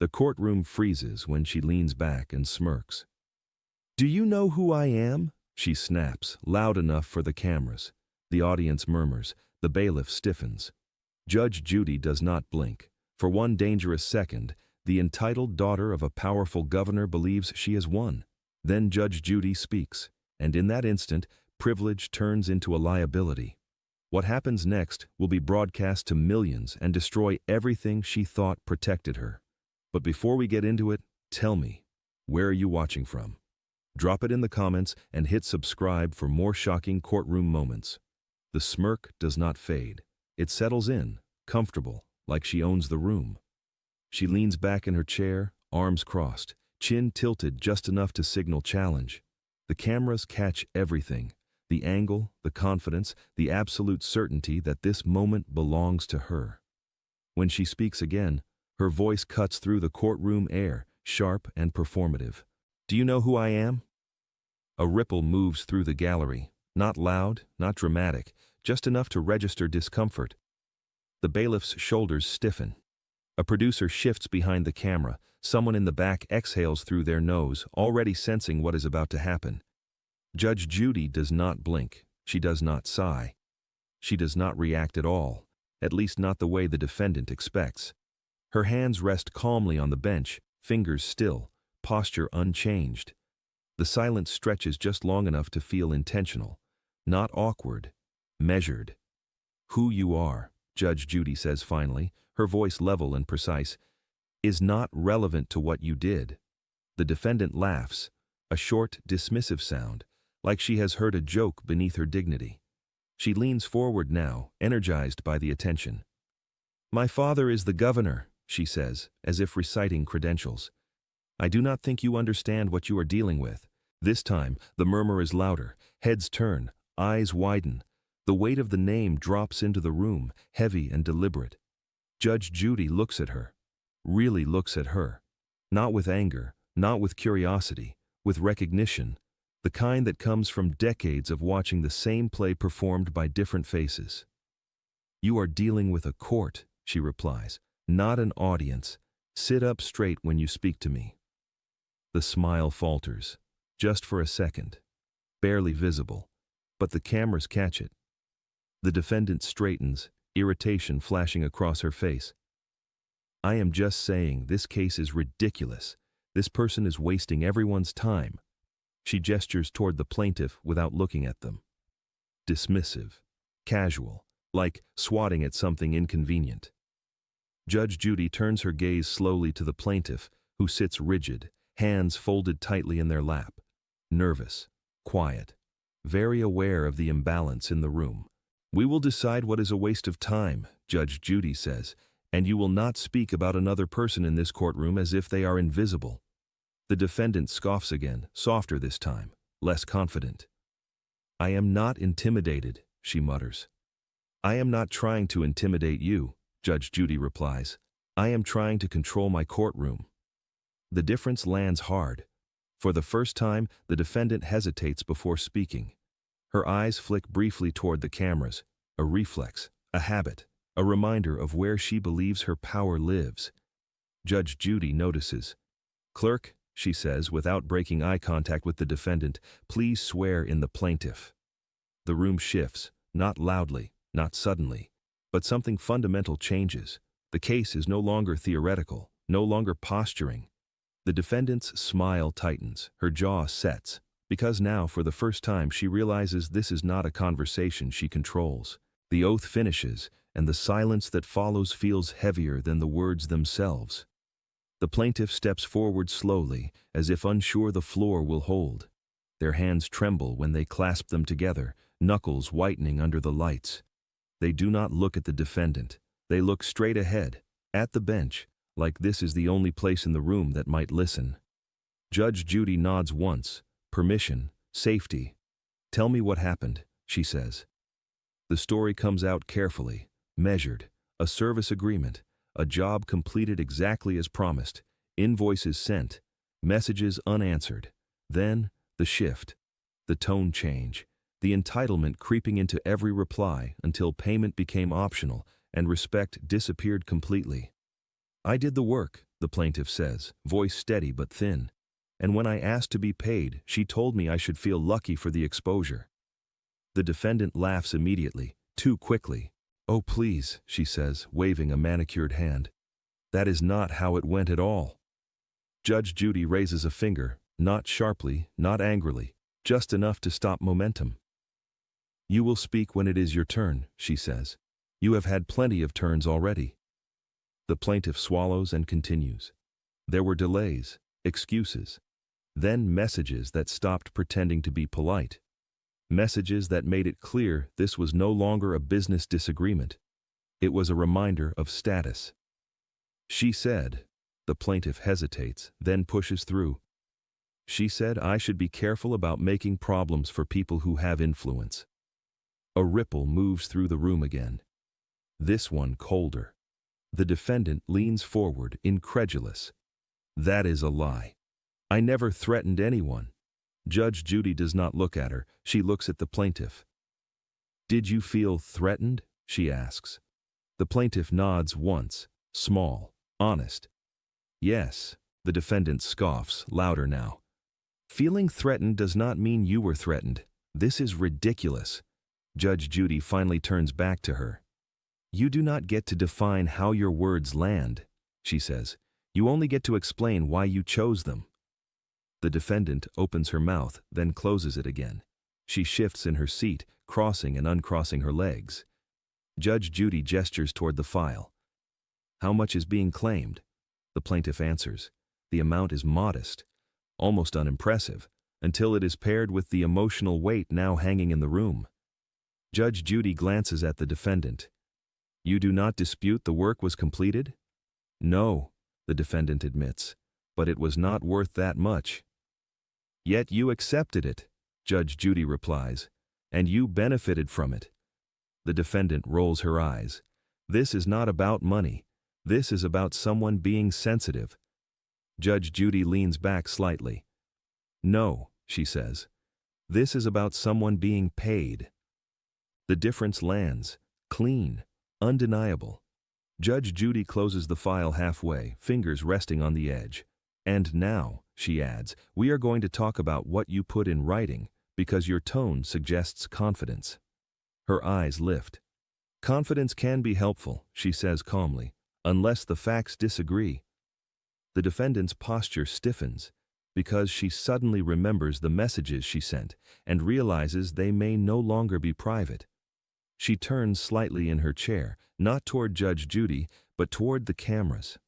The courtroom freezes when she leans back and smirks. "Do you know who I am?" she snaps, loud enough for the cameras. The audience murmurs. The bailiff stiffens. Judge Judy does not blink. For one dangerous second, the entitled daughter of a powerful governor believes she has won. Then Judge Judy speaks, and in that instant, privilege turns into a liability. What happens next will be broadcast to millions and destroy everything she thought protected her. But before we get into it, tell me, where are you watching from? Drop it in the comments and hit subscribe for more shocking courtroom moments. The smirk does not fade. It settles in, comfortable, like she owns the room. She leans back in her chair, arms crossed, chin tilted just enough to signal challenge. The cameras catch everything: the angle, the confidence, the absolute certainty that this moment belongs to her. When she speaks again, her voice cuts through the courtroom air, sharp and performative. "Do you know who I am?" A ripple moves through the gallery, not loud, not dramatic, just enough to register discomfort. The bailiff's shoulders stiffen. A producer shifts behind the camera. Someone in the back exhales through their nose, already sensing what is about to happen. Judge Judy does not blink. She does not sigh. She does not react at all, at least not the way the defendant expects. Her hands rest calmly on the bench, fingers still, posture unchanged. The silence stretches just long enough to feel intentional, not awkward, measured. "Who you are," Judge Judy says finally, her voice level and precise, "is not relevant to what you did." The defendant laughs, a short, dismissive sound, like she has heard a joke beneath her dignity. She leans forward now, energized by the attention. "My father is the governor," she says, as if reciting credentials. "I do not think you understand what you are dealing with." This time, the murmur is louder, heads turn, eyes widen. The weight of the name drops into the room, heavy and deliberate. Judge Judy looks at her, really looks at her. Not with anger, not with curiosity, with recognition, the kind that comes from decades of watching the same play performed by different faces. "You are dealing with a court," she replies, "not an audience. Sit up straight when you speak to me." The smile falters, just for a second, barely visible, but the cameras catch it. The defendant straightens, irritation flashing across her face. "I am just saying this case is ridiculous. This person is wasting everyone's time." She gestures toward the plaintiff without looking at them. Dismissive, casual, like swatting at something inconvenient. Judge Judy turns her gaze slowly to the plaintiff, who sits rigid, hands folded tightly in their lap. Nervous, quiet, very aware of the imbalance in the room. "We will decide what is a waste of time," Judge Judy says, "and you will not speak about another person in this courtroom as if they are invisible." The defendant scoffs again, softer this time, less confident. "I am not intimidated," she mutters. "I am not trying to intimidate you," Judge Judy replies. "I am trying to control my courtroom." The difference lands hard. For the first time, the defendant hesitates before speaking. Her eyes flick briefly toward the cameras, a reflex, a habit, a reminder of where she believes her power lives. Judge Judy notices. "Clerk," she says without breaking eye contact with the defendant, "please swear in the plaintiff." The room shifts, not loudly, not suddenly, but something fundamental changes. The case is no longer theoretical, no longer posturing. The defendant's smile tightens, her jaw sets, because now, for the first time, she realizes this is not a conversation she controls. The oath finishes, and the silence that follows feels heavier than the words themselves. The plaintiff steps forward slowly, as if unsure the floor will hold. Their hands tremble when they clasp them together, knuckles whitening under the lights. They do not look at the defendant. They look straight ahead, at the bench, like this is the only place in the room that might listen. Judge Judy nods once. Permission, safety. "Tell me what happened," she says. The story comes out carefully, measured, a service agreement, a job completed exactly as promised, invoices sent, messages unanswered. Then, the shift, the tone change, the entitlement creeping into every reply until payment became optional and respect disappeared completely. "I did the work," the plaintiff says, voice steady but thin. And when I asked to be paid, she told me I should feel lucky for the exposure. The defendant laughs immediately, too quickly. Oh please, she says, waving a manicured hand. That is not how it went at all. Judge Judy raises a finger, not sharply, not angrily, just enough to stop momentum. You will speak when it is your turn, she says. You have had plenty of turns already. The plaintiff swallows and continues. There were delays, excuses, then messages that stopped pretending to be polite. Messages that made it clear this was no longer a business disagreement. It was a reminder of status. She said, the plaintiff hesitates, then pushes through. She said I should be careful about making problems for people who have influence. A ripple moves through the room again. This one colder. The defendant leans forward, incredulous. That is a lie. I never threatened anyone. Judge Judy does not look at her. She looks at the plaintiff. Did you feel threatened? She asks. The plaintiff nods once, small, honest. Yes, the defendant scoffs, louder now. Feeling threatened does not mean you were threatened. This is ridiculous. Judge Judy finally turns back to her. You do not get to define how your words land, she says. You only get to explain why you chose them. The defendant opens her mouth, then closes it again. She shifts in her seat, crossing and uncrossing her legs. Judge Judy gestures toward the file. How much is being claimed? The plaintiff answers. The amount is modest, almost unimpressive, until it is paired with the emotional weight now hanging in the room. Judge Judy glances at the defendant. You do not dispute the work was completed? No, the defendant admits, but it was not worth that much. Yet you accepted it, Judge Judy replies, and you benefited from it. The defendant rolls her eyes. This is not about money. This is about someone being sensitive. Judge Judy leans back slightly. No, she says. This is about someone being paid. The difference lands, clean, undeniable. Judge Judy closes the file halfway, fingers resting on the edge. And now, she adds, we are going to talk about what you put in writing, because your tone suggests confidence. Her eyes lift. Confidence can be helpful, she says calmly, unless the facts disagree. The defendant's posture stiffens, because she suddenly remembers the messages she sent and realizes they may no longer be private. She turns slightly in her chair, not toward Judge Judy, but toward the cameras.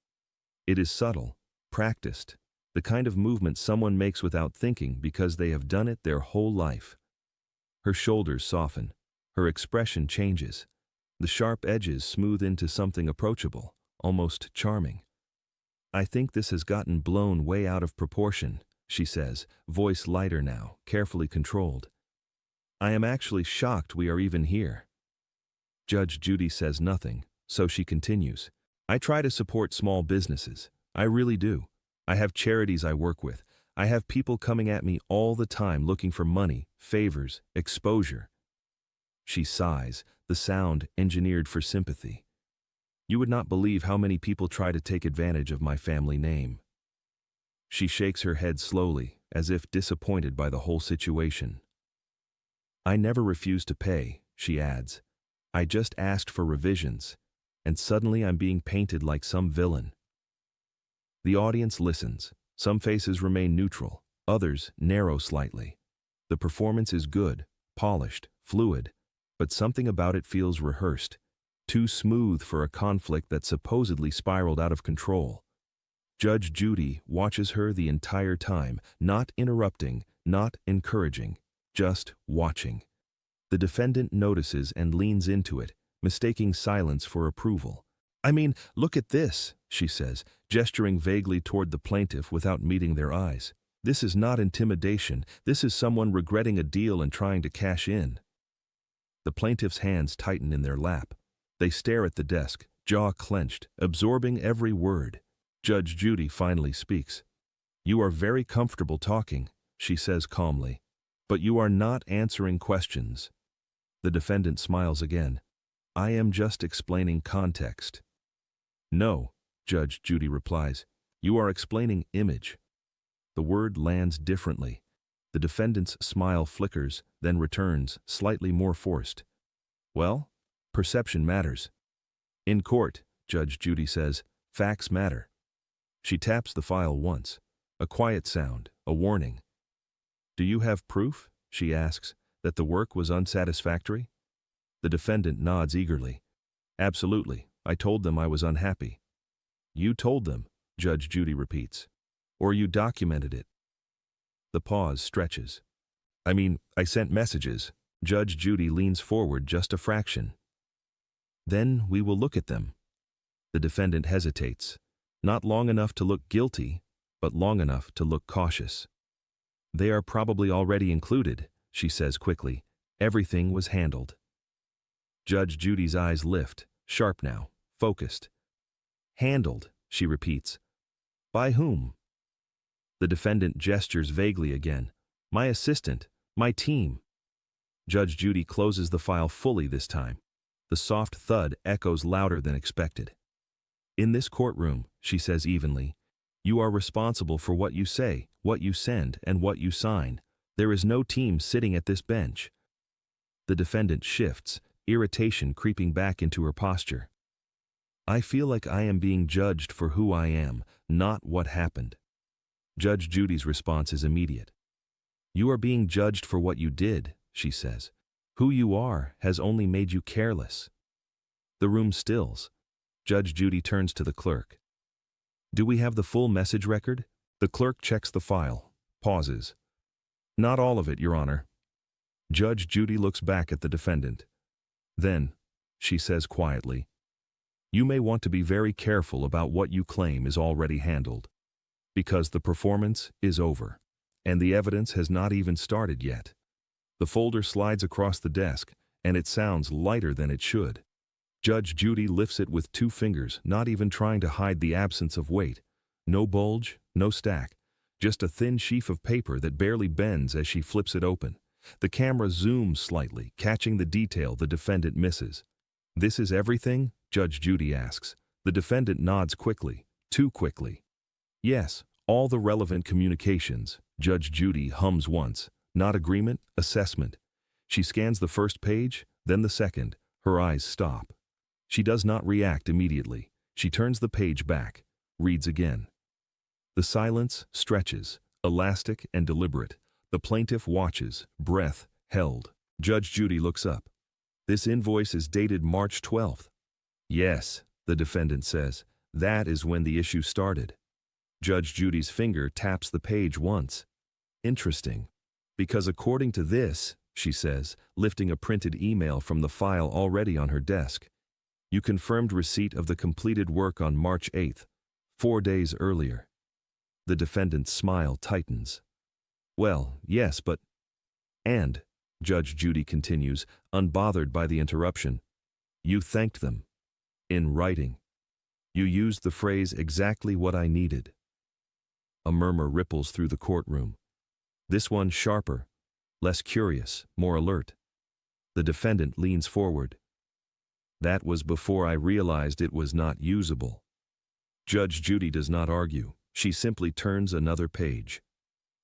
It is subtle, practiced, the kind of movement someone makes without thinking because they have done it their whole life. Her shoulders soften. Her expression changes. The sharp edges smooth into something approachable, almost charming. I think this has gotten blown way out of proportion, she says, voice lighter now, carefully controlled. I am actually shocked we are even here. Judge Judy says nothing, so she continues. I try to support small businesses. I really do. I have charities I work with. I have people coming at me all the time looking for money, favors, exposure. She sighs, the sound engineered for sympathy. You would not believe how many people try to take advantage of my family name. She shakes her head slowly, as if disappointed by the whole situation. I never refused to pay, she adds. I just asked for revisions, and suddenly I'm being painted like some villain. The audience listens. Some faces remain neutral, others narrow slightly. The performance is good, polished, fluid, but something about it feels rehearsed, too smooth for a conflict that supposedly spiraled out of control. Judge Judy watches her the entire time, not interrupting, not encouraging, just watching. The defendant notices and leans into it, mistaking silence for approval. I mean, look at this, she says, gesturing vaguely toward the plaintiff without meeting their eyes. This is not intimidation. This is someone regretting a deal and trying to cash in. The plaintiff's hands tighten in their lap. They stare at the desk, jaw clenched, absorbing every word. Judge Judy finally speaks. You are very comfortable talking, she says calmly, but you are not answering questions. The defendant smiles again. I am just explaining context. No, Judge Judy replies. You are explaining image. The word lands differently. The defendant's smile flickers, then returns, slightly more forced. Well, perception matters. In court, Judge Judy says, facts matter. She taps the file once. A quiet sound, a warning. Do you have proof, she asks, that the work was unsatisfactory? The defendant nods eagerly. Absolutely, I told them I was unhappy. You told them, Judge Judy repeats. Or you documented it. The pause stretches. I sent messages. Judge Judy leans forward just a fraction. Then we will look at them. The defendant hesitates. Not long enough to look guilty, but long enough to look cautious. They are probably already included, she says quickly. Everything was handled. Judge Judy's eyes lift, sharp now, focused. Handled, she repeats. By whom? The defendant gestures vaguely again. My assistant, my team. Judge Judy closes the file fully this time. The soft thud echoes louder than expected. In this courtroom, she says evenly, you are responsible for what you say, what you send, and what you sign. There is no team sitting at this bench. The defendant shifts, irritation creeping back into her posture. I feel like I am being judged for who I am, not what happened. Judge Judy's response is immediate. You are being judged for what you did, she says. Who you are has only made you careless. The room stills. Judge Judy turns to the clerk. Do we have the full message record? The clerk checks the file, pauses. Not all of it, Your Honor. Judge Judy looks back at the defendant. Then, she says quietly, you may want to be very careful about what you claim is already handled. Because the performance is over, and the evidence has not even started yet. The folder slides across the desk, and it sounds lighter than it should. Judge Judy lifts it with 2 fingers, not even trying to hide the absence of weight. No bulge, no stack, just a thin sheaf of paper that barely bends as she flips it open. The camera zooms slightly, catching the detail the defendant misses. This is everything? Judge Judy asks. The defendant nods quickly, too quickly. Yes, all the relevant communications. Judge Judy hums once. Not agreement, assessment. She scans the first page, then the second. Her eyes stop. She does not react immediately. She turns the page back, reads again. The silence stretches, elastic and deliberate. The plaintiff watches, breath held. Judge Judy looks up. This invoice is dated March 12th. Yes, the defendant says. That is when the issue started. Judge Judy's finger taps the page once. Interesting. Because according to this, she says, lifting a printed email from the file already on her desk, you confirmed receipt of the completed work on March 8th, 4 days earlier. The defendant's smile tightens. Well, yes, but... And, Judge Judy continues, unbothered by the interruption, you thanked them. In writing. You used the phrase exactly what I needed. A murmur ripples through the courtroom. This one sharper, less curious, more alert. The defendant leans forward. That was before I realized it was not usable. Judge Judy does not argue. She simply turns another page.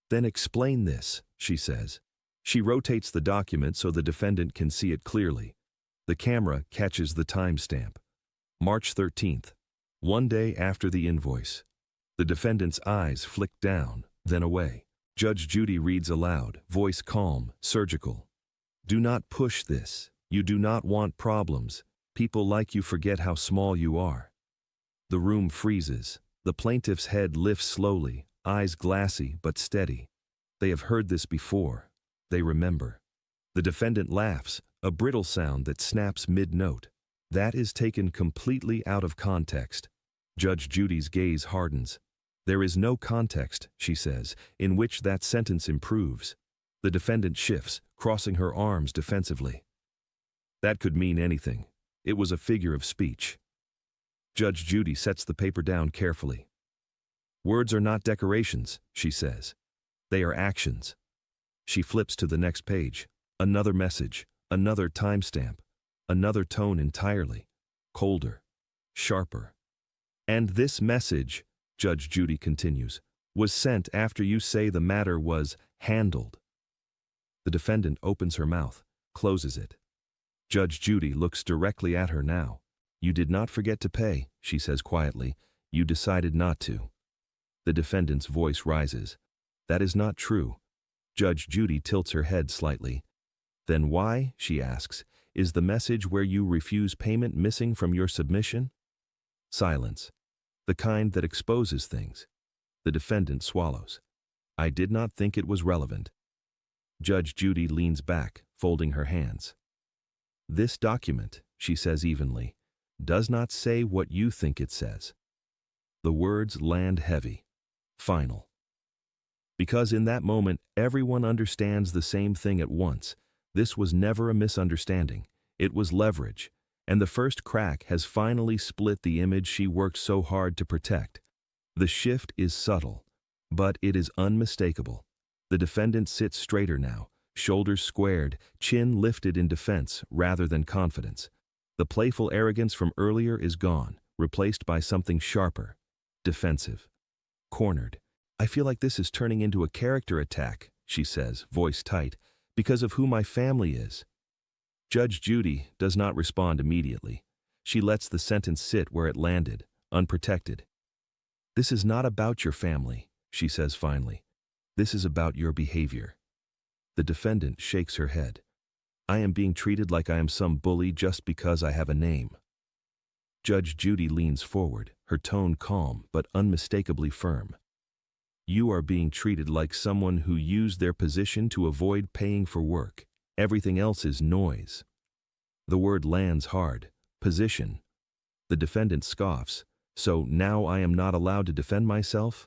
Then explain this, she says. She rotates the document so the defendant can see it clearly. The camera catches the timestamp. March 13th, 1 day after the invoice. The defendant's eyes flick down, then away. Judge Judy reads aloud, voice calm, surgical. Do not push this. You do not want problems. People like you forget how small you are. The room freezes. The plaintiff's head lifts slowly, eyes glassy but steady. They have heard this before. They remember. The defendant laughs, a brittle sound that snaps mid-note. That is taken completely out of context. Judge Judy's gaze hardens. There is no context, she says, in which that sentence improves. The defendant shifts, crossing her arms defensively. That could mean anything. It was a figure of speech. Judge Judy sets the paper down carefully. Words are not decorations, she says. They are actions. She flips to the next page. Another message, another timestamp, another tone entirely. Colder, sharper. And this message, Judge Judy continues, was sent after you say the matter was handled. The defendant opens her mouth, closes it. Judge Judy looks directly at her now. You did not forget to pay, she says quietly. You decided not to. The defendant's voice rises. That is not true. Judge Judy tilts her head slightly. Then why, she asks, is the message where you refuse payment missing from your submission? Silence. The kind that exposes things. The defendant swallows. I did not think it was relevant. Judge Judy leans back, folding her hands. This document, she says evenly, does not say what you think it says. The words land heavy. Final. Because in that moment, everyone understands the same thing at once. This was never a misunderstanding. It was leverage. And the first crack has finally split the image she worked so hard to protect. The shift is subtle, but it is unmistakable. The defendant sits straighter now, shoulders squared, chin lifted in defense rather than confidence. The playful arrogance from earlier is gone, replaced by something sharper, defensive. Cornered. I feel like this is turning into a character attack, she says, voice tight, because of who my family is. Judge Judy does not respond immediately. She lets the sentence sit where it landed, unprotected. This is not about your family, she says finally. This is about your behavior. The defendant shakes her head. I am being treated like I am some bully just because I have a name. Judge Judy leans forward, her tone calm but unmistakably firm. You are being treated like someone who used their position to avoid paying for work. Everything else is noise. The word lands hard. Position. The defendant scoffs. So now I am not allowed to defend myself?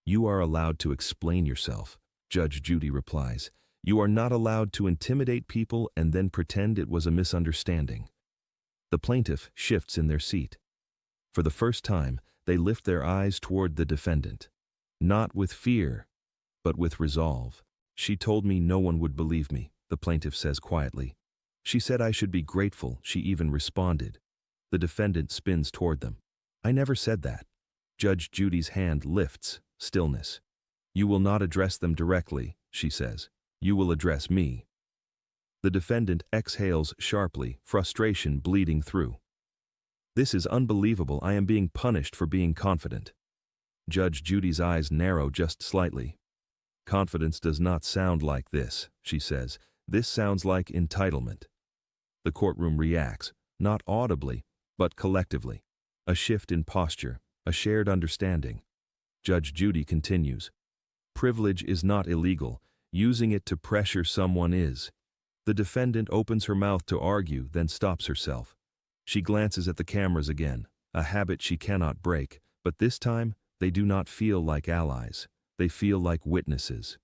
You are allowed to explain yourself, Judge Judy replies. You are not allowed to intimidate people and then pretend it was a misunderstanding. The plaintiff shifts in their seat. For the first time, they lift their eyes toward the defendant. Not with fear, but with resolve. She told me no one would believe me, the plaintiff says quietly. She said I should be grateful, she even responded. The defendant spins toward them. I never said that. Judge Judy's hand lifts, stillness. You will not address them directly, she says. You will address me. The defendant exhales sharply, frustration bleeding through. This is unbelievable. I am being punished for being confident. Judge Judy's eyes narrow just slightly. Confidence does not sound like this, she says. This sounds like entitlement. The courtroom reacts, not audibly, but collectively. A shift in posture, a shared understanding. Judge Judy continues. Privilege is not illegal. Using it to pressure someone is. The defendant opens her mouth to argue, then stops herself. She glances at the cameras again, a habit she cannot break, but this time, they do not feel like allies. They feel like witnesses.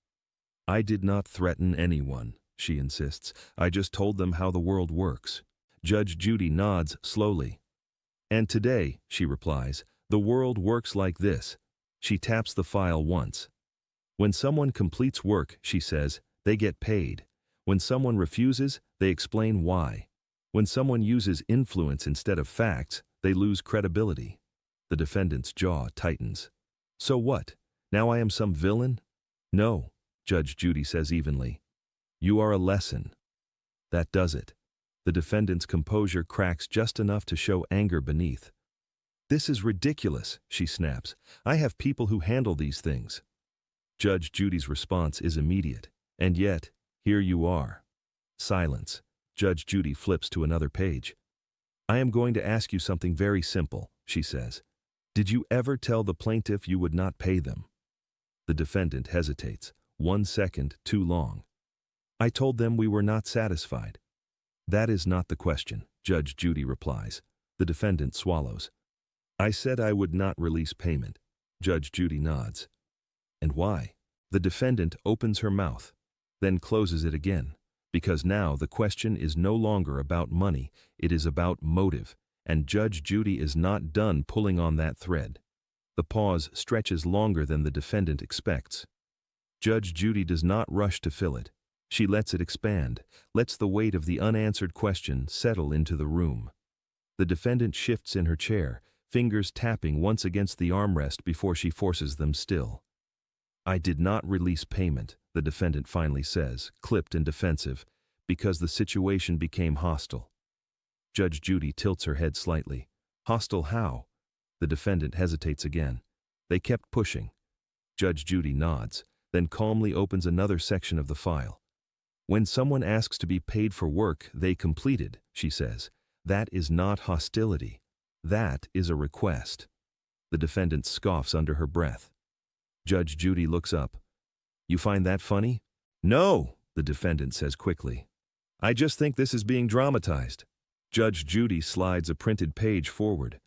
I did not threaten anyone, she insists. I just told them how the world works. Judge Judy nods slowly. And today, she replies, the world works like this. She taps the file once. When someone completes work, she says, they get paid. When someone refuses, they explain why. When someone uses influence instead of facts, they lose credibility. The defendant's jaw tightens. So what? Now I am some villain? No, Judge Judy says evenly. You are a lesson. That does it. The defendant's composure cracks just enough to show anger beneath. This is ridiculous, she snaps. I have people who handle these things. Judge Judy's response is immediate. And yet, here you are. Silence. Judge Judy flips to another page. I am going to ask you something very simple, she says. Did you ever tell the plaintiff you would not pay them? The defendant hesitates, 1 second too long. I told them we were not satisfied. That is not the question, Judge Judy replies. The defendant swallows. I said I would not release payment. Judge Judy nods. And why? The defendant opens her mouth, then closes it again, because now the question is no longer about money, it is about motive. And Judge Judy is not done pulling on that thread. The pause stretches longer than the defendant expects. Judge Judy does not rush to fill it. She lets it expand, lets the weight of the unanswered question settle into the room. The defendant shifts in her chair, fingers tapping once against the armrest before she forces them still. I did not release payment, the defendant finally says, clipped and defensive, because the situation became hostile. Judge Judy tilts her head slightly. Hostile how? The defendant hesitates again. They kept pushing. Judge Judy nods, then calmly opens another section of the file. When someone asks to be paid for work they completed, she says, that is not hostility. That is a request. The defendant scoffs under her breath. Judge Judy looks up. You find that funny? No, the defendant says quickly. I just think this is being dramatized. Judge Judy slides a printed page forward.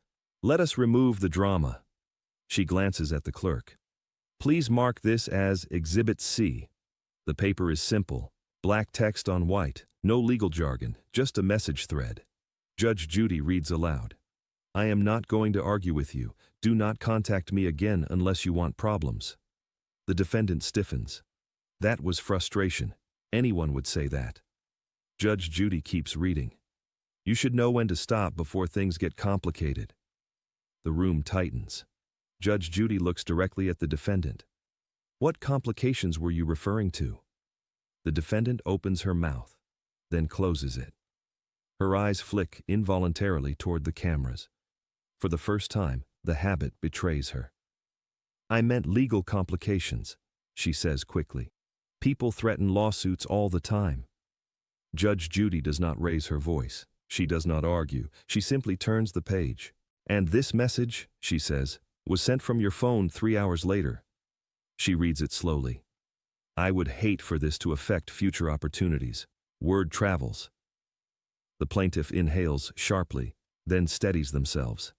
Let us remove the drama. She glances at the clerk. Please mark this as Exhibit C. The paper is simple, black text on white, no legal jargon, just a message thread. Judge Judy reads aloud. I am not going to argue with you. Do not contact me again unless you want problems. The defendant stiffens. That was frustration. Anyone would say that. Judge Judy keeps reading. You should know when to stop before things get complicated. The room tightens. Judge Judy looks directly at the defendant. What complications were you referring to? The defendant opens her mouth, then closes it. Her eyes flick involuntarily toward the cameras. For the first time, the habit betrays her. I meant legal complications, she says quickly. People threaten lawsuits all the time. Judge Judy does not raise her voice. She does not argue. She simply turns the page. And this message, she says, was sent from your phone 3 hours later. She reads it slowly. I would hate for this to affect future opportunities. Word travels. The plaintiff inhales sharply, then steadies themselves.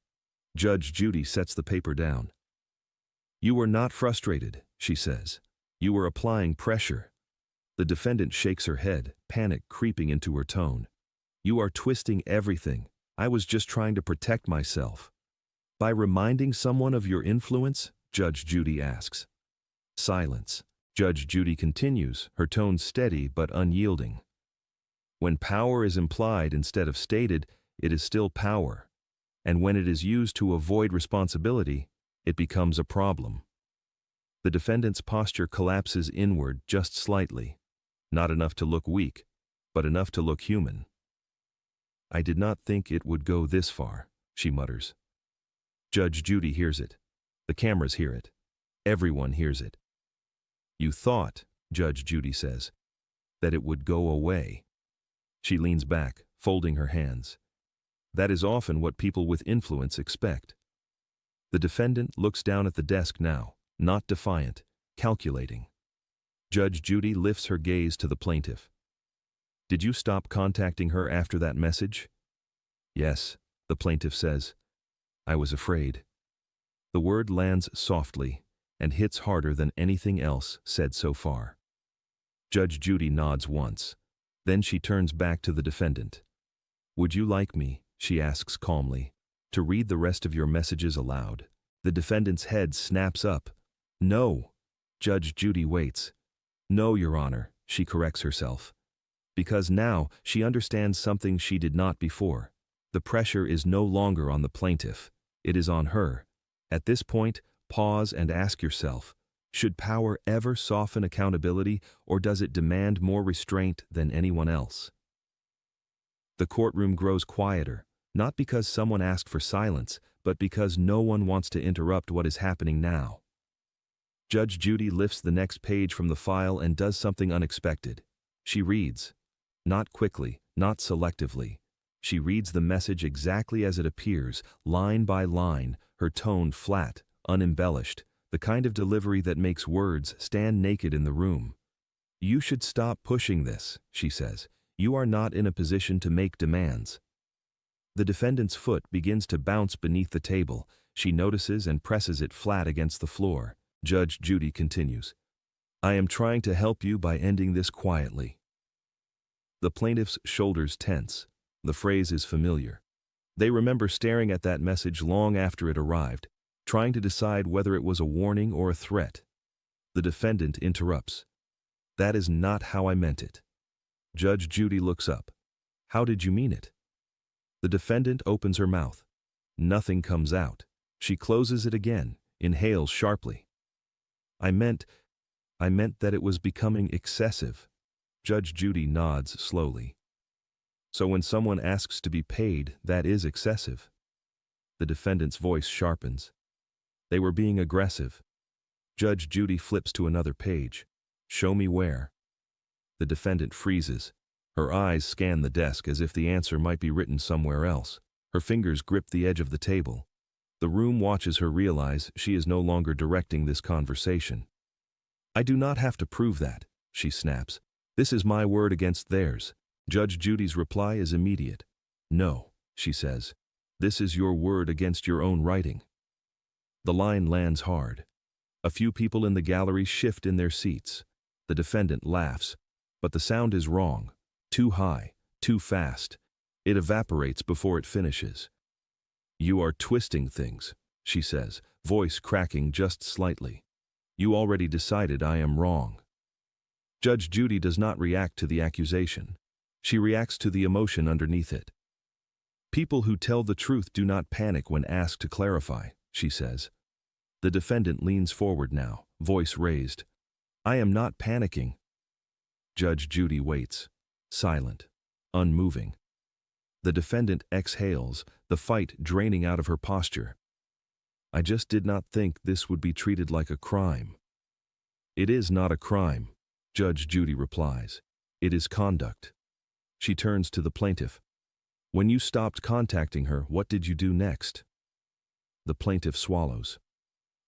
Judge Judy sets the paper down. You were not frustrated, she says. You were applying pressure. The defendant shakes her head, panic creeping into her tone. You are twisting everything. I was just trying to protect myself. By reminding someone of your influence? Judge Judy asks. Silence. Judge Judy continues, her tone steady but unyielding. When power is implied instead of stated, it is still power. And when it is used to avoid responsibility, it becomes a problem. The defendant's posture collapses inward just slightly. Not enough to look weak, but enough to look human. I did not think it would go this far, she mutters. Judge Judy hears it. The cameras hear it. Everyone hears it. You thought, Judge Judy says, that it would go away. She leans back, folding her hands. That is often what people with influence expect. The defendant looks down at the desk now, not defiant, calculating. Judge Judy lifts her gaze to the plaintiff. Did you stop contacting her after that message? Yes, the plaintiff says. I was afraid. The word lands softly and hits harder than anything else said so far. Judge Judy nods once. Then she turns back to the defendant. Would you like me, she asks calmly, to read the rest of your messages aloud? The defendant's head snaps up. No. Judge Judy waits. No, Your Honor, she corrects herself. Because now she understands something she did not before. The pressure is no longer on the plaintiff. It is on her. At this point, pause and ask yourself, should power ever soften accountability, or does it demand more restraint than anyone else? The courtroom grows quieter, not because someone asked for silence, but because no one wants to interrupt what is happening now. Judge Judy lifts the next page from the file and does something unexpected. She reads. Not quickly, not selectively. She reads the message exactly as it appears, line by line, her tone flat, unembellished, the kind of delivery that makes words stand naked in the room. You should stop pushing this, she says. You are not in a position to make demands. The defendant's foot begins to bounce beneath the table. She notices and presses it flat against the floor. Judge Judy continues. I am trying to help you by ending this quietly. The plaintiff's shoulders tense. The phrase is familiar. They remember staring at that message long after it arrived, trying to decide whether it was a warning or a threat. The defendant interrupts. That is not how I meant it. Judge Judy looks up. How did you mean it? The defendant opens her mouth. Nothing comes out. She closes it again, inhales sharply. I meant that it was becoming excessive. Judge Judy nods slowly. So when someone asks to be paid, that is excessive. The defendant's voice sharpens. They were being aggressive. Judge Judy flips to another page. Show me where. The defendant freezes. Her eyes scan the desk as if the answer might be written somewhere else. Her fingers grip the edge of the table. The room watches her realize she is no longer directing this conversation. I do not have to prove that, she snaps. This is my word against theirs. Judge Judy's reply is immediate. No, she says. This is your word against your own writing. The line lands hard. A few people in the gallery shift in their seats. The defendant laughs, but the sound is wrong. Too high, too fast. It evaporates before it finishes. You are twisting things, she says, voice cracking just slightly. You already decided I am wrong. Judge Judy does not react to the accusation. She reacts to the emotion underneath it. People who tell the truth do not panic when asked to clarify, she says. The defendant leans forward now, voice raised. I am not panicking. Judge Judy waits, silent, unmoving. The defendant exhales, the fight draining out of her posture. I just did not think this would be treated like a crime. It is not a crime, Judge Judy replies. It is conduct. She turns to the plaintiff. When you stopped contacting her, what did you do next? The plaintiff swallows.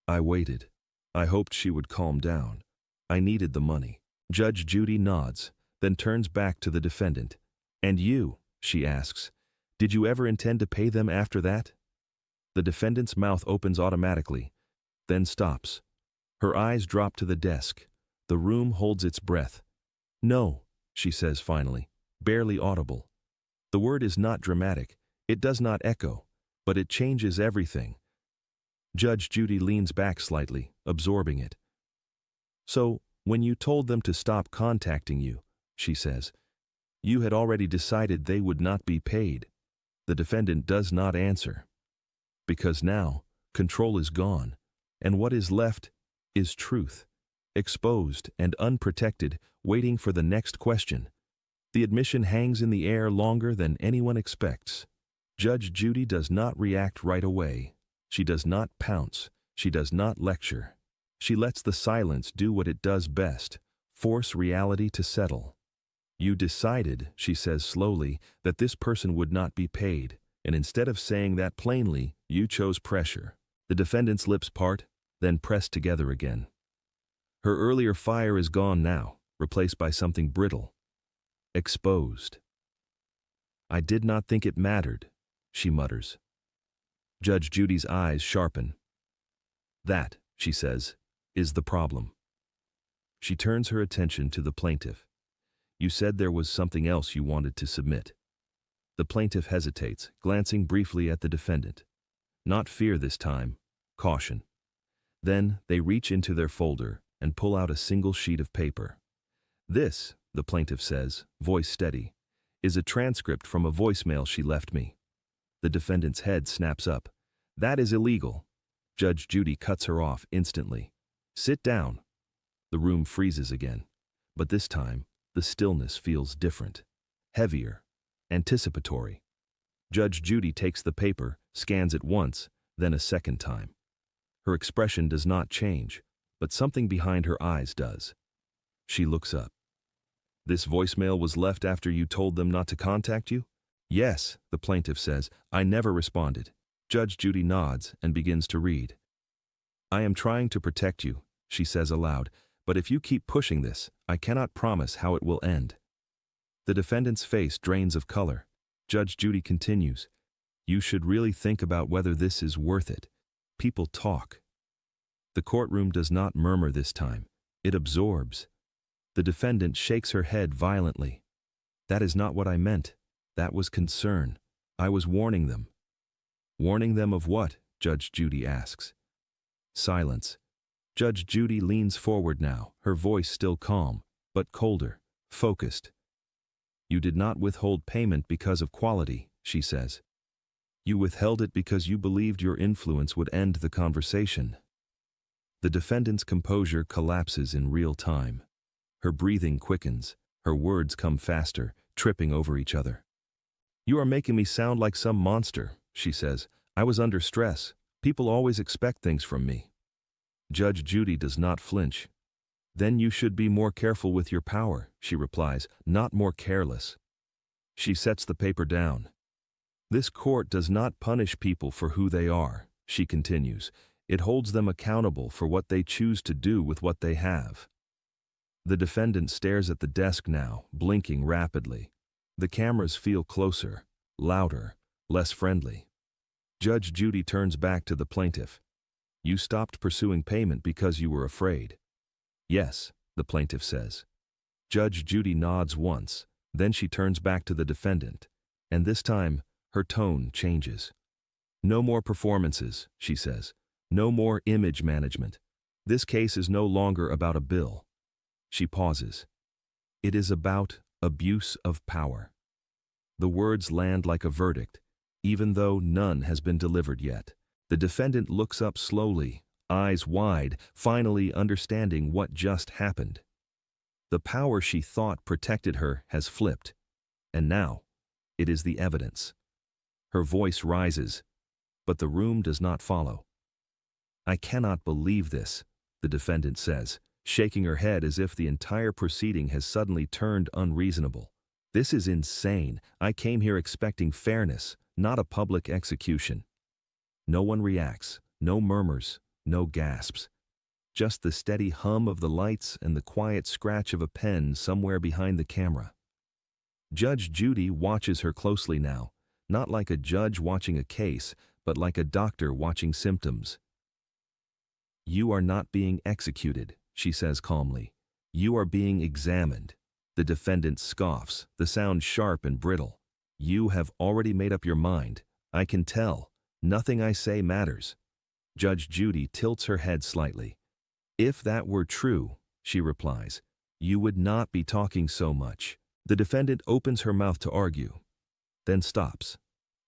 I waited. I hoped she would calm down. I needed the money. Judge Judy nods, then turns back to the defendant. And you, she asks, did you ever intend to pay them after that? The defendant's mouth opens automatically, then stops. Her eyes drop to the desk. The room holds its breath. No, she says finally, barely audible. The word is not dramatic. It does not echo, but it changes everything. Judge Judy leans back slightly, absorbing it. So, when you told them to stop contacting you, she says, you had already decided they would not be paid. The defendant does not answer. Because now, control is gone, and what is left is truth, exposed and unprotected, waiting for the next question. The admission hangs in the air longer than anyone expects. Judge Judy does not react right away. She does not pounce. She does not lecture. She lets the silence do what it does best, force reality to settle. You decided, she says slowly, that this person would not be paid, and instead of saying that plainly, you chose pressure. The defendant's lips part, then press together again. Her earlier fire is gone now, replaced by something brittle. Exposed. I did not think it mattered, she mutters. Judge Judy's eyes sharpen. That, she says, is the problem. She turns her attention to the plaintiff. You said there was something else you wanted to submit. The plaintiff hesitates, glancing briefly at the defendant. Not fear this time, caution. Then they reach into their folder and pull out a single sheet of paper. This, the plaintiff says, voice steady, is a transcript from a voicemail she left me. The defendant's head snaps up. That is illegal. Judge Judy cuts her off instantly. Sit down. The room freezes again. But this time, the stillness feels different. Heavier. Anticipatory. Judge Judy takes the paper, scans it once, then a second time. Her expression does not change, but something behind her eyes does. She looks up. This voicemail was left after you told them not to contact you? Yes, the plaintiff says. I never responded. Judge Judy nods and begins to read. I am trying to protect you, she says aloud, but if you keep pushing this, I cannot promise how it will end. The defendant's face drains of color. Judge Judy continues. You should really think about whether this is worth it. People talk. The courtroom does not murmur this time. It absorbs. The defendant shakes her head violently. That is not what I meant. That was concern. I was warning them. Warning them of what? Judge Judy asks. Silence. Judge Judy leans forward now, her voice still calm, but colder, focused. You did not withhold payment because of quality, she says. You withheld it because you believed your influence would end the conversation. The defendant's composure collapses in real time. Her breathing quickens, her words come faster, tripping over each other. You are making me sound like some monster, she says. I was under stress. People always expect things from me. Judge Judy does not flinch. Then you should be more careful with your power, she replies, not more careless. She sets the paper down. This court does not punish people for who they are, she continues. It holds them accountable for what they choose to do with what they have. The defendant stares at the desk now, blinking rapidly. The cameras feel closer, louder, less friendly. Judge Judy turns back to the plaintiff. You stopped pursuing payment because you were afraid. Yes, the plaintiff says. Judge Judy nods once, then she turns back to the defendant, and this time, her tone changes. No more performances, she says. No more image management. This case is no longer about a bill. She pauses. It is about abuse of power. The words land like a verdict, even though none has been delivered yet. The defendant looks up slowly, eyes wide, finally understanding what just happened. The power she thought protected her has flipped, and now it is the evidence. Her voice rises, but the room does not follow. I cannot believe this, the defendant says, shaking her head as if the entire proceeding has suddenly turned unreasonable. This is insane. I came here expecting fairness, not a public execution. No one reacts, no murmurs, no gasps. Just the steady hum of the lights and the quiet scratch of a pen somewhere behind the camera. Judge Judy watches her closely now, not like a judge watching a case, but like a doctor watching symptoms. You are not being executed, she says calmly. You are being examined. The defendant scoffs, the sound sharp and brittle. You have already made up your mind. I can tell. Nothing I say matters. Judge Judy tilts her head slightly. If that were true, she replies, you would not be talking so much. The defendant opens her mouth to argue, then stops.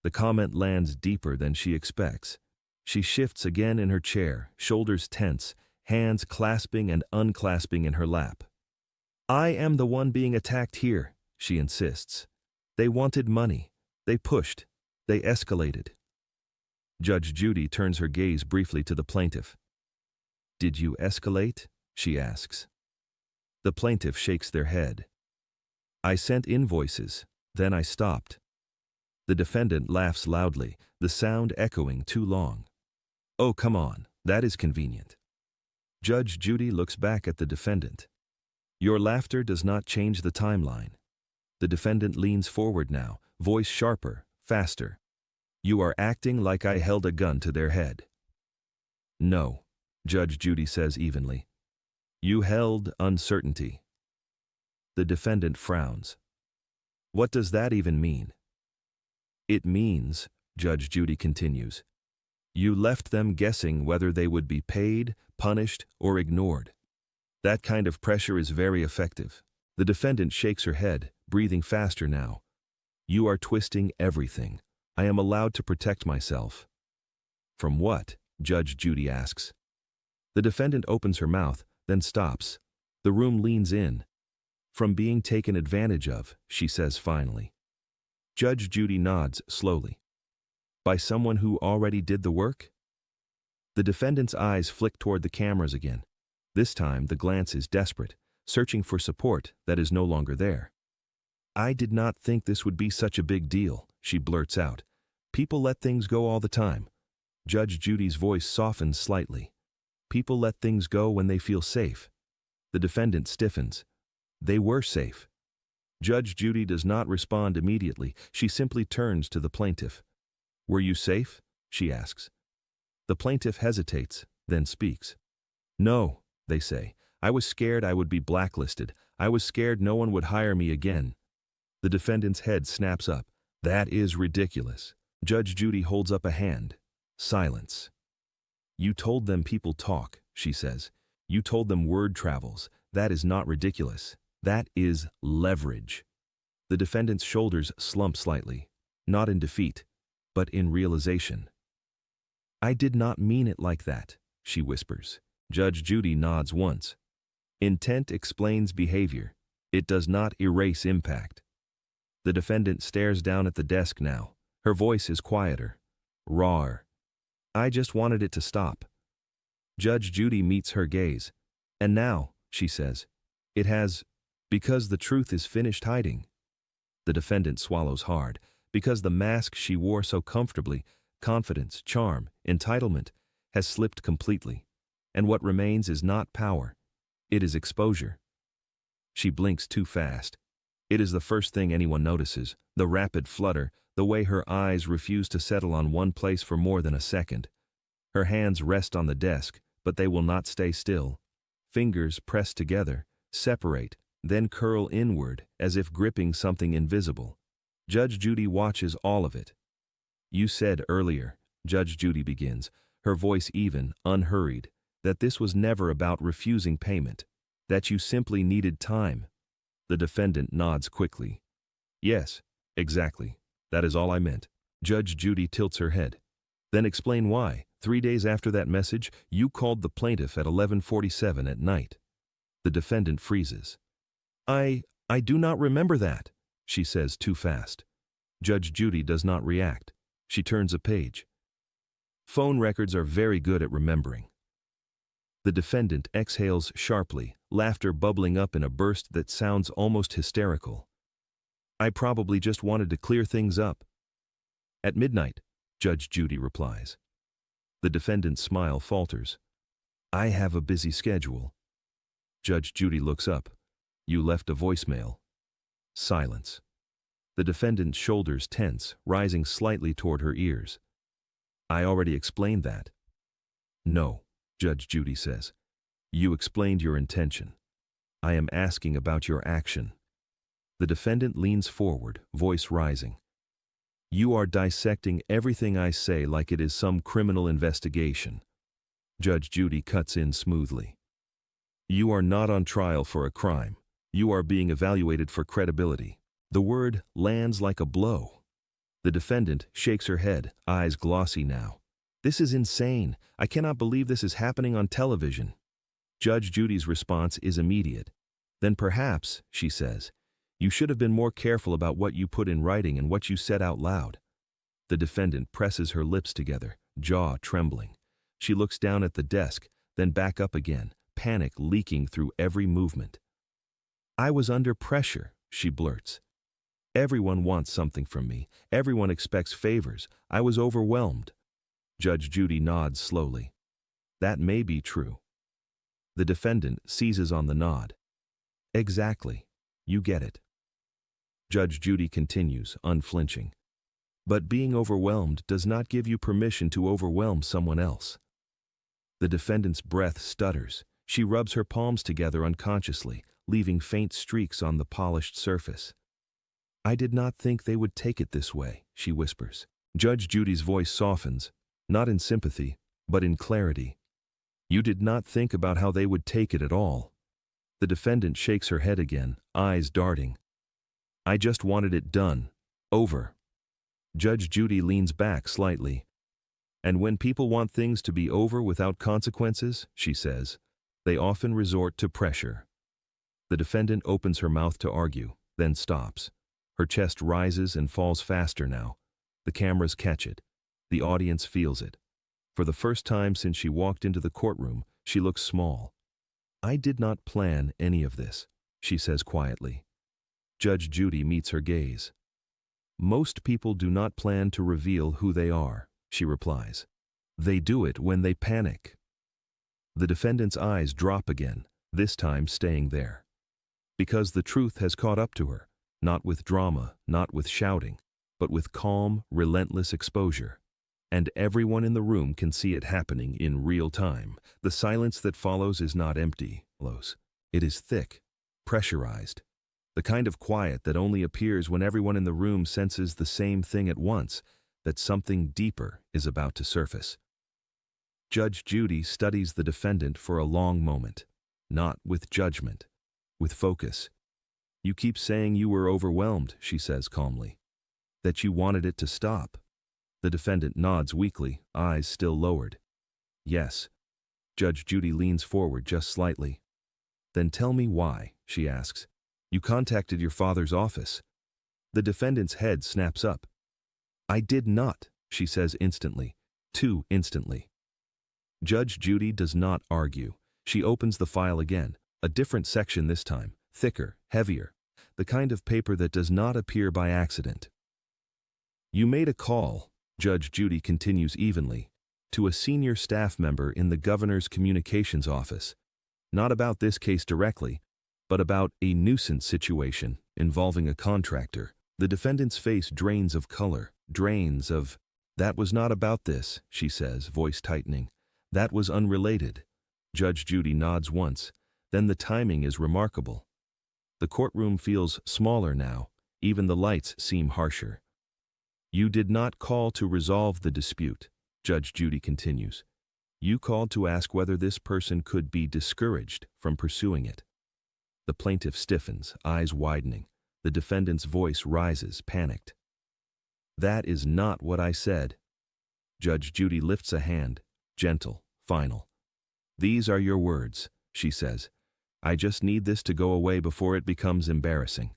The comment lands deeper than she expects. She shifts again in her chair, shoulders tense, hands clasping and unclasping in her lap. I am the one being attacked here, she insists. They wanted money. They pushed. They escalated. Judge Judy turns her gaze briefly to the plaintiff. Did you escalate? She asks. The plaintiff shakes their head. I sent invoices, then I stopped. The defendant laughs loudly, the sound echoing too long. Oh, come on, that is convenient. Judge Judy looks back at the defendant. Your laughter does not change the timeline. The defendant leans forward now, voice sharper, faster. You are acting like I held a gun to their head. No, Judge Judy says evenly. You held uncertainty. The defendant frowns. What does that even mean? It means, Judge Judy continues, you left them guessing whether they would be paid, punished, or ignored. That kind of pressure is very effective. The defendant shakes her head, breathing faster now. You are twisting everything. I am allowed to protect myself. From what? Judge Judy asks. The defendant opens her mouth, then stops. The room leans in. From being taken advantage of, she says finally. Judge Judy nods slowly. By someone who already did the work? The defendant's eyes flick toward the cameras again. This time the glance is desperate, searching for support that is no longer there. I did not think this would be such a big deal, she blurts out. People let things go all the time. Judge Judy's voice softens slightly. People let things go when they feel safe. The defendant stiffens. They were safe. Judge Judy does not respond immediately. She simply turns to the plaintiff. Were you safe? She asks. The plaintiff hesitates, then speaks. No, they say. I was scared I would be blacklisted. I was scared no one would hire me again. The defendant's head snaps up. That is ridiculous. Judge Judy holds up a hand. Silence. You told them people talk, she says. You told them word travels. That is not ridiculous. That is leverage. The defendant's shoulders slump slightly, not in defeat, but in realization. "I did not mean it like that," she whispers. Judge Judy nods once. Intent explains behavior. It does not erase impact. The defendant stares down at the desk now. Her voice is quieter, rawer. "I just wanted it to stop." Judge Judy meets her gaze. "And now," she says, "it has, because the truth is finished hiding." The defendant swallows hard, because the mask she wore so comfortably, confidence, charm, entitlement, has slipped completely. And what remains is not power. It is exposure. She blinks too fast. It is the first thing anyone notices, the rapid flutter, the way her eyes refuse to settle on one place for more than a second. Her hands rest on the desk, but they will not stay still. Fingers press together, separate, then curl inward as if gripping something invisible. Judge Judy watches all of it. "You said earlier," Judge Judy begins, her voice even, unhurried, "that this was never about refusing payment, that you simply needed time." The defendant nods quickly. "Yes, exactly. That is all I meant." Judge Judy tilts her head. "Then explain why, 3 days after that message, you called the plaintiff at 11:47 at night." The defendant freezes. I do not remember that," she says too fast. Judge Judy does not react. She turns a page. "Phone records are very good at remembering." The defendant exhales sharply, laughter bubbling up in a burst that sounds almost hysterical. "I probably just wanted to clear things up." "At midnight," Judge Judy replies. The defendant's smile falters. "I have a busy schedule." Judge Judy looks up. "You left a voicemail." Silence. The defendant's shoulders tense, rising slightly toward her ears. "I already explained that." "No," Judge Judy says. "You explained your intention. I am asking about your action." The defendant leans forward, voice rising. "You are dissecting everything I say like it is some criminal investigation." Judge Judy cuts in smoothly. "You are not on trial for a crime. You are being evaluated for credibility." The word lands like a blow. The defendant shakes her head, eyes glossy now. "This is insane. I cannot believe this is happening on television." Judge Judy's response is immediate. "Then perhaps," she says, "you should have been more careful about what you put in writing and what you said out loud." The defendant presses her lips together, jaw trembling. She looks down at the desk, then back up again, panic leaking through every movement. "I was under pressure," she blurts. "Everyone wants something from me. Everyone expects favors. I was overwhelmed." Judge Judy nods slowly. "That may be true." The defendant seizes on the nod. "Exactly. You get it." Judge Judy continues, unflinching. "But being overwhelmed does not give you permission to overwhelm someone else." The defendant's breath stutters. She rubs her palms together unconsciously, leaving faint streaks on the polished surface. "I did not think they would take it this way," she whispers. Judge Judy's voice softens, not in sympathy, but in clarity. "You did not think about how they would take it at all." The defendant shakes her head again, eyes darting. "I just wanted it done. Over." Judge Judy leans back slightly. "And when people want things to be over without consequences," she says, "they often resort to pressure." The defendant opens her mouth to argue, then stops. Her chest rises and falls faster now. The cameras catch it. The audience feels it. For the first time since she walked into the courtroom, she looks small. "I did not plan any of this," she says quietly. Judge Judy meets her gaze. "Most people do not plan to reveal who they are," she replies. "They do it when they panic." The defendant's eyes drop again, this time staying there. Because the truth has caught up to her, not with drama, not with shouting, but with calm, relentless exposure. And everyone in the room can see it happening in real time. The silence that follows is not empty. It is thick, pressurized. The kind of quiet that only appears when everyone in the room senses the same thing at once, that something deeper is about to surface. Judge Judy studies the defendant for a long moment, not with judgment, with focus. "You keep saying you were overwhelmed," she says calmly. "That you wanted it to stop." The defendant nods weakly, eyes still lowered. Yes. Judge Judy leans forward just slightly. Then tell me why, she asks. You contacted your father's office. The defendant's head snaps up. I did not, she says instantly. Too instantly. Judge Judy does not argue. She opens the file again, a different section this time, thicker, heavier, the kind of paper that does not appear by accident. You made a call, Judge Judy continues evenly, to a senior staff member in the governor's communications office. Not about this case directly, but about a nuisance situation involving a contractor. The defendant's face drains of color, drains of, that was not about this, she says, voice tightening. That was unrelated. Judge Judy nods once, then the timing is remarkable. The courtroom feels smaller now, even the lights seem harsher. You did not call to resolve the dispute, Judge Judy continues. You called to ask whether this person could be discouraged from pursuing it. The plaintiff stiffens, eyes widening. The defendant's voice rises, panicked. That is not what I said. Judge Judy lifts a hand, gentle, final. These are your words, she says. I just need this to go away before it becomes embarrassing.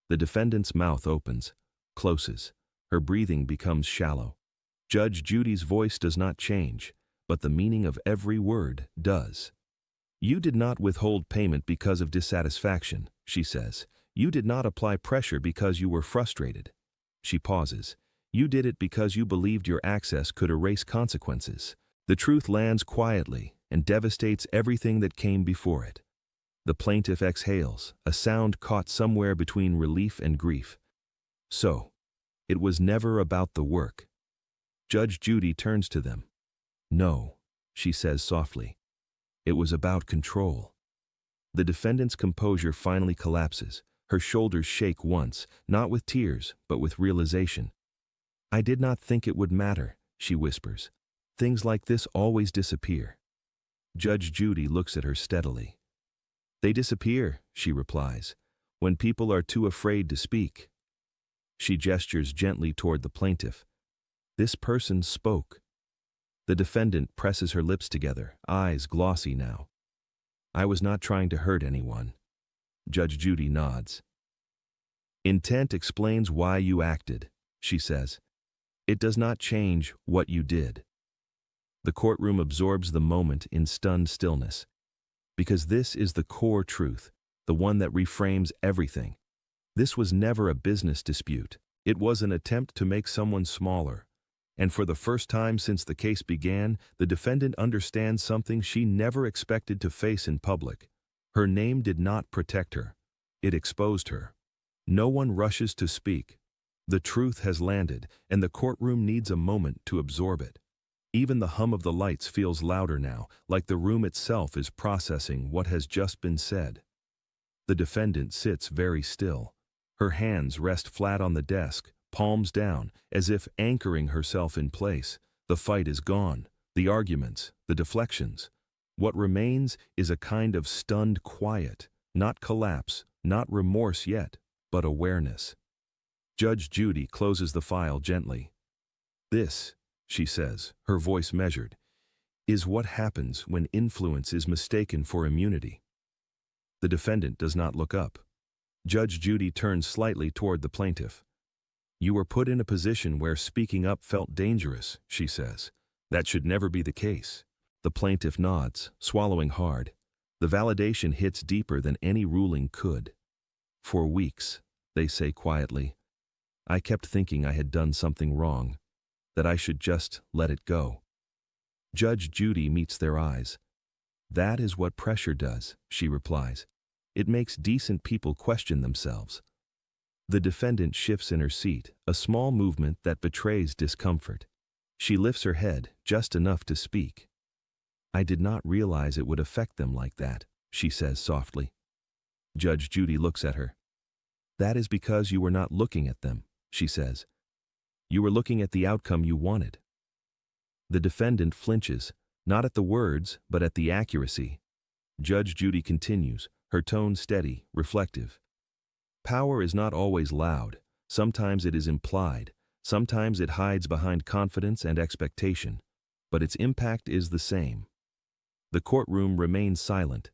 The defendant's mouth opens, closes. Her breathing becomes shallow. Judge Judy's voice does not change, but the meaning of every word does. You did not withhold payment because of dissatisfaction, she says. You did not apply pressure because you were frustrated. She pauses. You did it because you believed your access could erase consequences. The truth lands quietly and devastates everything that came before it. The plaintiff exhales, a sound caught somewhere between relief and grief. So, it was never about the work. Judge Judy turns to them. No, she says softly. It was about control. The defendant's composure finally collapses. Her shoulders shake once, not with tears, but with realization. I did not think it would matter, she whispers. Things like this always disappear. Judge Judy looks at her steadily. They disappear, she replies, when people are too afraid to speak. She gestures gently toward the plaintiff. This person spoke. The defendant presses her lips together, eyes glossy now. I was not trying to hurt anyone. Judge Judy nods. Intent explains why you acted, she says. It does not change what you did. The courtroom absorbs the moment in stunned stillness. Because this is the core truth, the one that reframes everything. This was never a business dispute. It was an attempt to make someone smaller. And for the first time since the case began, the defendant understands something she never expected to face in public. Her name did not protect her. It exposed her. No one rushes to speak. The truth has landed, and the courtroom needs a moment to absorb it. Even the hum of the lights feels louder now, like the room itself is processing what has just been said. The defendant sits very still. Her hands rest flat on the desk, palms down, as if anchoring herself in place. The fight is gone, the arguments, the deflections. What remains is a kind of stunned quiet, not collapse, not remorse yet, but awareness. Judge Judy closes the file gently. This, she says, her voice measured, is what happens when influence is mistaken for immunity. The defendant does not look up. Judge Judy turns slightly toward the plaintiff. You were put in a position where speaking up felt dangerous, she says. That should never be the case. The plaintiff nods, swallowing hard. The validation hits deeper than any ruling could. For weeks, they say quietly, I kept thinking I had done something wrong, that I should just let it go. Judge Judy meets their eyes. That is what pressure does, she replies. It makes decent people question themselves. The defendant shifts in her seat, a small movement that betrays discomfort. She lifts her head, just enough to speak. I did not realize it would affect them like that, she says softly. Judge Judy looks at her. That is because you were not looking at them, she says. You were looking at the outcome you wanted. The defendant flinches, not at the words, but at the accuracy. Judge Judy continues, her tone steady, reflective. Power is not always loud. Sometimes it is implied. Sometimes it hides behind confidence and expectation, but its impact is the same. The courtroom remains silent.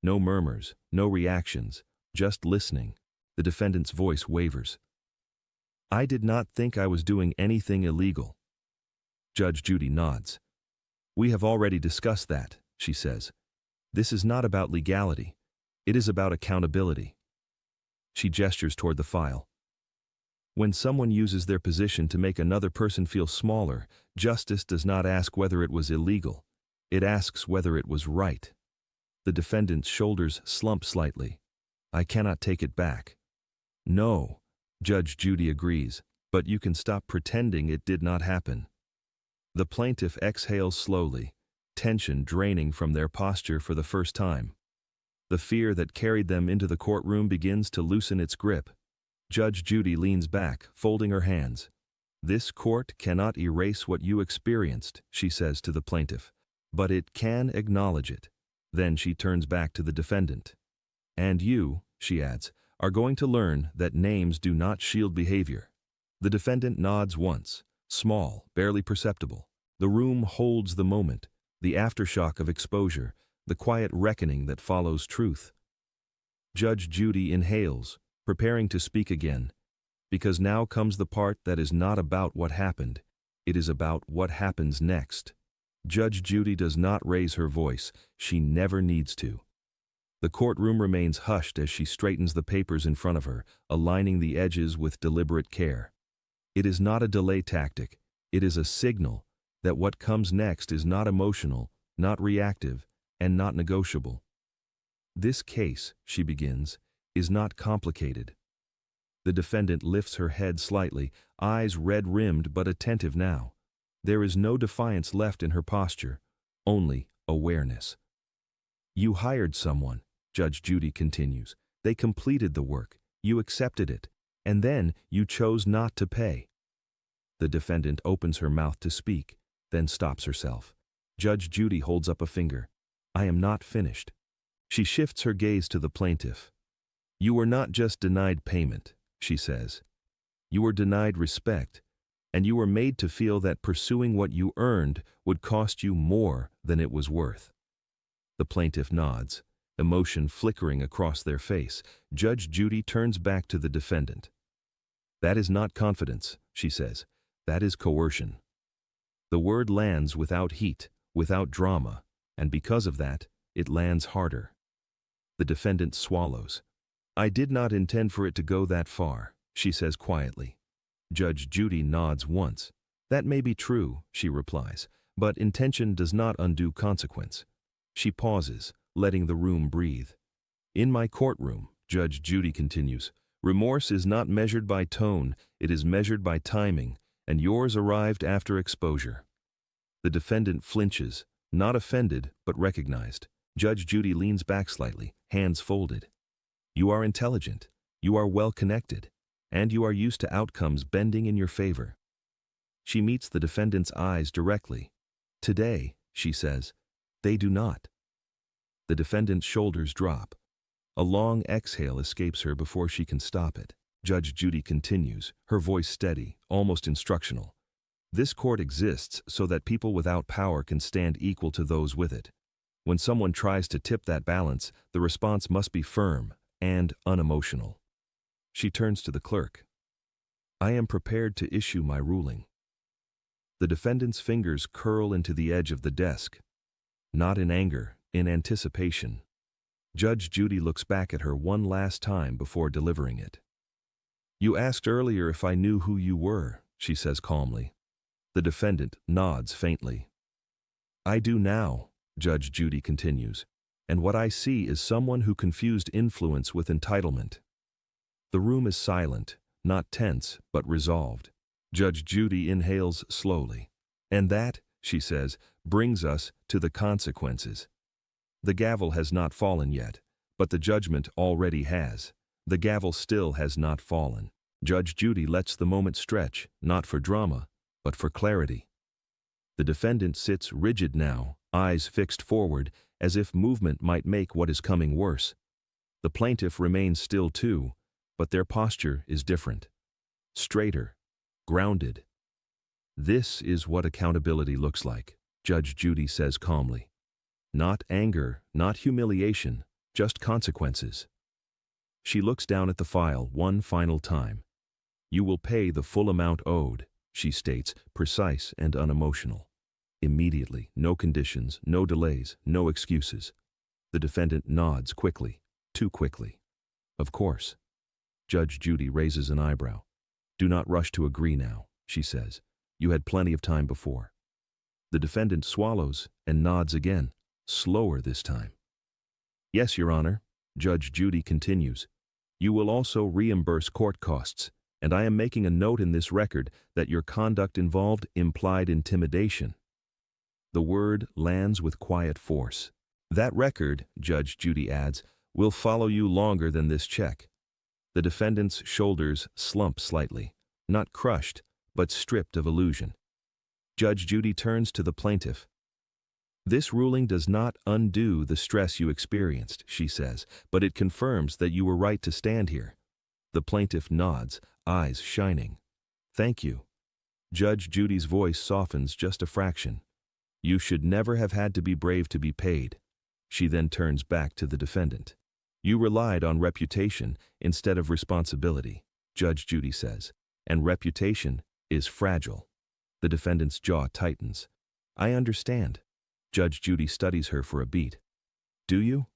No murmurs, no reactions, just listening. The defendant's voice wavers. "I did not think I was doing anything illegal." Judge Judy nods. "We have already discussed that," she says. "This is not about legality. It is about accountability." She gestures toward the file. When someone uses their position to make another person feel smaller, justice does not ask whether it was illegal. It asks whether it was right. The defendant's shoulders slump slightly. "I cannot take it back." "No," Judge Judy agrees, "but you can stop pretending it did not happen." The plaintiff exhales slowly, tension draining from their posture for the first time. The fear that carried them into the courtroom begins to loosen its grip. Judge Judy leans back, folding her hands. "This court cannot erase what you experienced," she says to the plaintiff, "but it can acknowledge it." Then she turns back to the defendant. "And you," she adds, "are going to learn that names do not shield behavior." The defendant nods once, small, barely perceptible. The room holds the moment, the aftershock of exposure, the quiet reckoning that follows truth. Judge Judy inhales, preparing to speak again, because now comes the part that is not about what happened, it is about what happens next. Judge Judy does not raise her voice, she never needs to. The courtroom remains hushed as she straightens the papers in front of her, aligning the edges with deliberate care. It is not a delay tactic, it is a signal that what comes next is not emotional, not reactive, and not negotiable. "This case," she begins, "is not complicated." The defendant lifts her head slightly, eyes red-rimmed but attentive now. There is no defiance left in her posture, only awareness. "You hired someone," Judge Judy continues. "They completed the work, you accepted it, and then you chose not to pay." The defendant opens her mouth to speak, then stops herself. Judge Judy holds up a finger. "I am not finished." She shifts her gaze to the plaintiff. "You were not just denied payment," she says. "You were denied respect, and you were made to feel that pursuing what you earned would cost you more than it was worth." The plaintiff nods, emotion flickering across their face. Judge Judy turns back to the defendant. "That is not confidence," she says. "That is coercion." The word lands without heat, without drama, and because of that, it lands harder. The defendant swallows. "I did not intend for it to go that far," she says quietly. Judge Judy nods once. "That may be true," she replies, "but intention does not undo consequence." She pauses, letting the room breathe. "In my courtroom," Judge Judy continues, "remorse is not measured by tone, it is measured by timing, and yours arrived after exposure." The defendant flinches, not offended, but recognized. Judge Judy leans back slightly, hands folded. "You are intelligent, you are well-connected, and you are used to outcomes bending in your favor." She meets the defendant's eyes directly. "Today," she says, "they do not." The defendant's shoulders drop. A long exhale escapes her before she can stop it. Judge Judy continues, her voice steady, almost instructional. "This court exists so that people without power can stand equal to those with it. When someone tries to tip that balance, the response must be firm and unemotional." She turns to the clerk. "I am prepared to issue my ruling." The defendant's fingers curl into the edge of the desk. Not in anger, in anticipation. Judge Judy looks back at her one last time before delivering it. "You asked earlier if I knew who you were," she says calmly. The defendant nods faintly. "I do now," Judge Judy continues, "and what I see is someone who confused influence with entitlement." The room is silent, not tense, but resolved. Judge Judy inhales slowly. "And that," she says, "brings us to the consequences." The gavel has not fallen yet, but the judgment already has. The gavel still has not fallen. Judge Judy lets the moment stretch, not for drama, but for clarity. The defendant sits rigid now, eyes fixed forward, as if movement might make what is coming worse. The plaintiff remains still too, but their posture is different. Straighter, grounded. This is what accountability looks like, Judge Judy says calmly. Not anger, not humiliation, just consequences. She looks down at the file one final time. You will pay the full amount owed, she states, precise and unemotional. Immediately, no conditions, no delays, no excuses. The defendant nods quickly, too quickly. Of course. Judge Judy raises an eyebrow. Do not rush to agree now, she says. You had plenty of time before. The defendant swallows and nods again, slower this time. Yes, Your Honor, Judge Judy continues. You will also reimburse court costs, and I am making a note in this record that your conduct involved implied intimidation. The word lands with quiet force. That record, Judge Judy adds, will follow you longer than this check. The defendant's shoulders slump slightly, not crushed, but stripped of illusion. Judge Judy turns to the plaintiff. This ruling does not undo the stress you experienced, she says, but it confirms that you were right to stand here. The plaintiff nods, eyes shining. Thank you. Judge Judy's voice softens just a fraction. You should never have had to be brave to be paid. She then turns back to the defendant. You relied on reputation instead of responsibility, Judge Judy says, and reputation is fragile. The defendant's jaw tightens. I understand. Judge Judy studies her for a beat. Do you?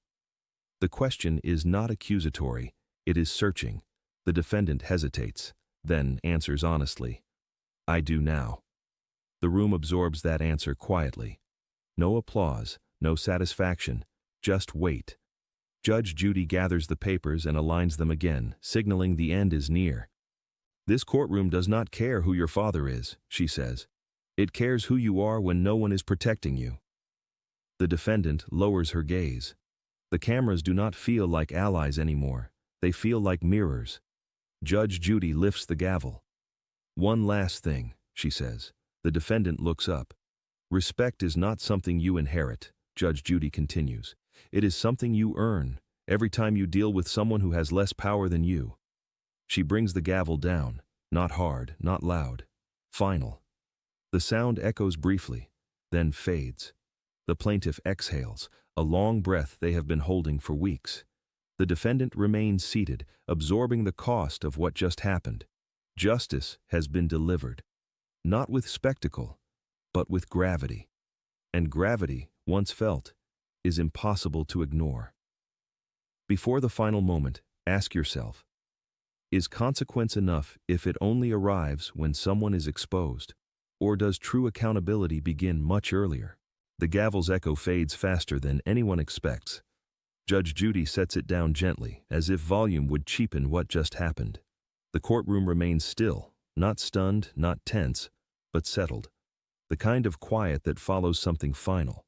The question is not accusatory, it is searching. The defendant hesitates, then answers honestly. I do now. The room absorbs that answer quietly. No applause, no satisfaction, just wait. Judge Judy gathers the papers and aligns them again, signaling the end is near. This courtroom does not care who your father is, she says. It cares who you are when no one is protecting you. The defendant lowers her gaze. The cameras do not feel like allies anymore. They feel like mirrors. Judge Judy lifts the gavel. One last thing, she says. The defendant looks up. Respect is not something you inherit, Judge Judy continues. It is something you earn every time you deal with someone who has less power than you. She brings the gavel down, not hard, not loud. Final. The sound echoes briefly, then fades. The plaintiff exhales, a long breath they have been holding for weeks. The defendant remains seated, absorbing the cost of what just happened. Justice has been delivered. Not with spectacle, but with gravity. And gravity, once felt, is impossible to ignore. Before the final moment, ask yourself, is consequence enough if it only arrives when someone is exposed? Or does true accountability begin much earlier? The gavel's echo fades faster than anyone expects. Judge Judy sets it down gently, as if volume would cheapen what just happened. The courtroom remains still, not stunned, not tense, but settled. The kind of quiet that follows something final.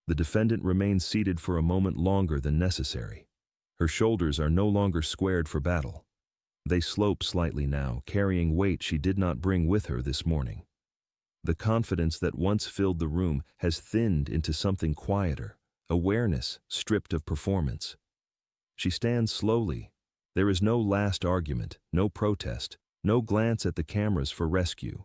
The defendant remains seated for a moment longer than necessary. Her shoulders are no longer squared for battle. They slope slightly now, carrying weight she did not bring with her this morning. The confidence that once filled the room has thinned into something quieter, awareness stripped of performance. She stands slowly. There is no last argument, no protest, no glance at the cameras for rescue.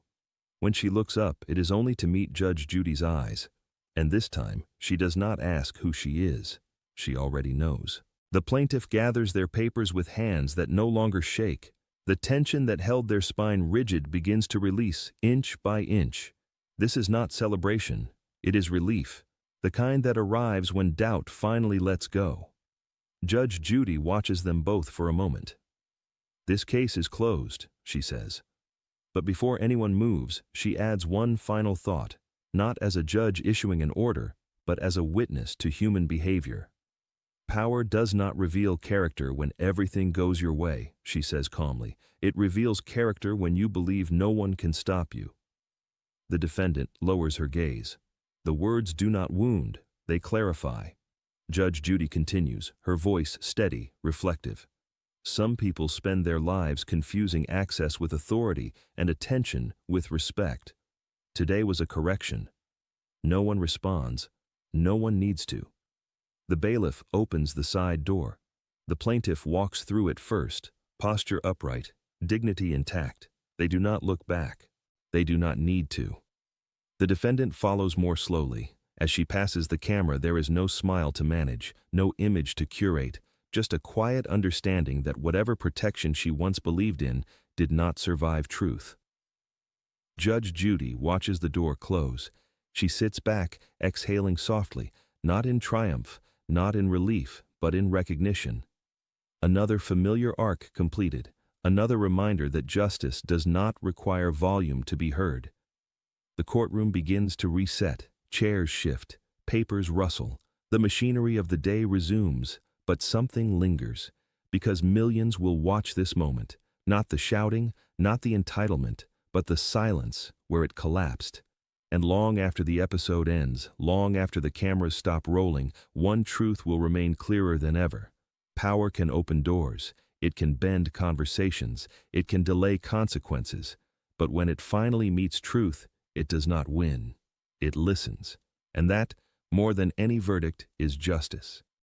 When she looks up, it is only to meet Judge Judy's eyes. And this time, she does not ask who she is. She already knows. The plaintiff gathers their papers with hands that no longer shake. The tension that held their spine rigid begins to release, inch by inch. This is not celebration. It is relief, the kind that arrives when doubt finally lets go. Judge Judy watches them both for a moment. This case is closed, she says. But before anyone moves, she adds one final thought, not as a judge issuing an order, but as a witness to human behavior. Power does not reveal character when everything goes your way, she says calmly. It reveals character when you believe no one can stop you. The defendant lowers her gaze. The words do not wound, they clarify. Judge Judy continues, her voice steady, reflective. Some people spend their lives confusing access with authority and attention with respect. Today was a correction. No one responds. No one needs to. The bailiff opens the side door. The plaintiff walks through it first, posture upright, dignity intact. They do not look back. They do not need to. The defendant follows more slowly. As she passes the camera, there is no smile to manage, no image to curate, just a quiet understanding that whatever protection she once believed in did not survive truth. Judge Judy watches the door close. She sits back, exhaling softly, not in triumph, not in relief, but in recognition. Another familiar arc completed, another reminder that justice does not require volume to be heard. The courtroom begins to reset, chairs shift, papers rustle, the machinery of the day resumes, but something lingers, because millions will watch this moment, not the shouting, not the entitlement, but the silence where it collapsed. And long after the episode ends, long after the cameras stop rolling, one truth will remain clearer than ever. Power can open doors, it can bend conversations, it can delay consequences, but when it finally meets truth, it does not win. It listens. And that, more than any verdict, is justice.